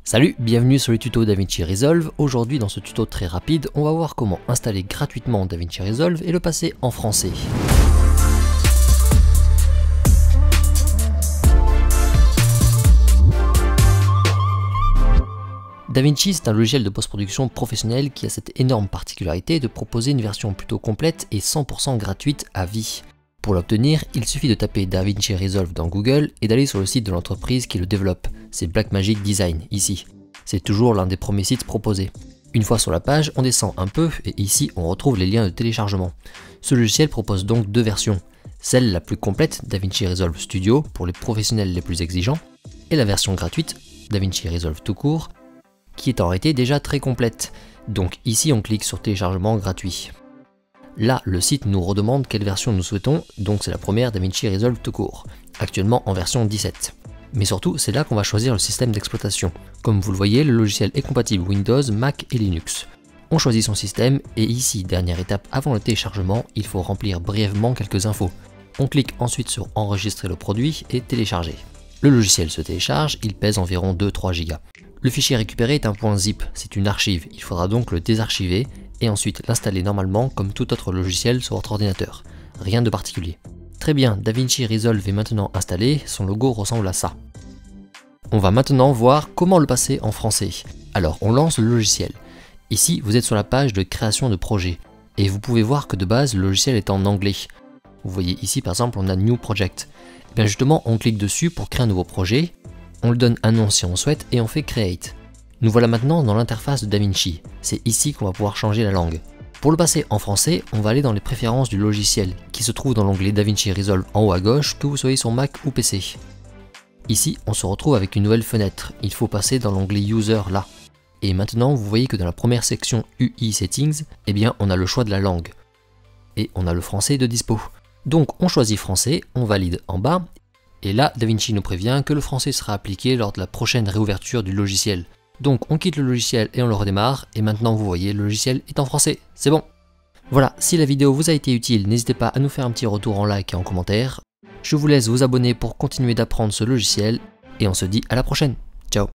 Salut, bienvenue sur le tuto DaVinci Resolve. Aujourd'hui dans ce tuto très rapide, on va voir comment installer gratuitement DaVinci Resolve et le passer en français. DaVinci, c'est un logiciel de post-production professionnel qui a cette énorme particularité de proposer une version plutôt complète et 100% gratuite à vie. Pour l'obtenir, il suffit de taper DaVinci Resolve dans Google et d'aller sur le site de l'entreprise qui le développe. C'est Blackmagic Design, ici. C'est toujours l'un des premiers sites proposés. Une fois sur la page, on descend un peu et ici on retrouve les liens de téléchargement. Ce logiciel propose donc deux versions. Celle la plus complète, DaVinci Resolve Studio, pour les professionnels les plus exigeants, et la version gratuite, DaVinci Resolve tout court, qui est en réalité déjà très complète. Donc ici on clique sur téléchargement gratuit. Là, le site nous redemande quelle version nous souhaitons, donc c'est la première DaVinci Resolve tout court, actuellement en version 17. Mais surtout, c'est là qu'on va choisir le système d'exploitation. Comme vous le voyez, le logiciel est compatible Windows, Mac et Linux. On choisit son système et ici, dernière étape avant le téléchargement, il faut remplir brièvement quelques infos. On clique ensuite sur enregistrer le produit et télécharger. Le logiciel se télécharge, il pèse environ 2-3 Go. Le fichier récupéré est un .zip, c'est une archive, il faudra donc le désarchiver et ensuite l'installer normalement comme tout autre logiciel sur votre ordinateur. Rien de particulier. Très bien, DaVinci Resolve est maintenant installé, son logo ressemble à ça. On va maintenant voir comment le passer en français. Alors on lance le logiciel. Ici vous êtes sur la page de création de projet et vous pouvez voir que de base le logiciel est en anglais. Vous voyez ici par exemple on a New Project. Et bien justement on clique dessus pour créer un nouveau projet, on le donne un nom si on souhaite et on fait Create. Nous voilà maintenant dans l'interface de DaVinci. C'est ici qu'on va pouvoir changer la langue. Pour le passer en français, on va aller dans les préférences du logiciel, qui se trouve dans l'onglet DaVinci Resolve en haut à gauche, que vous soyez sur Mac ou PC. Ici, on se retrouve avec une nouvelle fenêtre, il faut passer dans l'onglet User là. Et maintenant, vous voyez que dans la première section UI Settings, eh bien, on a le choix de la langue. Et on a le français de dispo. Donc on choisit français, on valide en bas, et là, DaVinci nous prévient que le français sera appliqué lors de la prochaine réouverture du logiciel. Donc on quitte le logiciel et on le redémarre, et maintenant vous voyez le logiciel est en français, c'est bon. Voilà, si la vidéo vous a été utile, n'hésitez pas à nous faire un petit retour en like et en commentaire. Je vous laisse vous abonner pour continuer d'apprendre ce logiciel, et on se dit à la prochaine.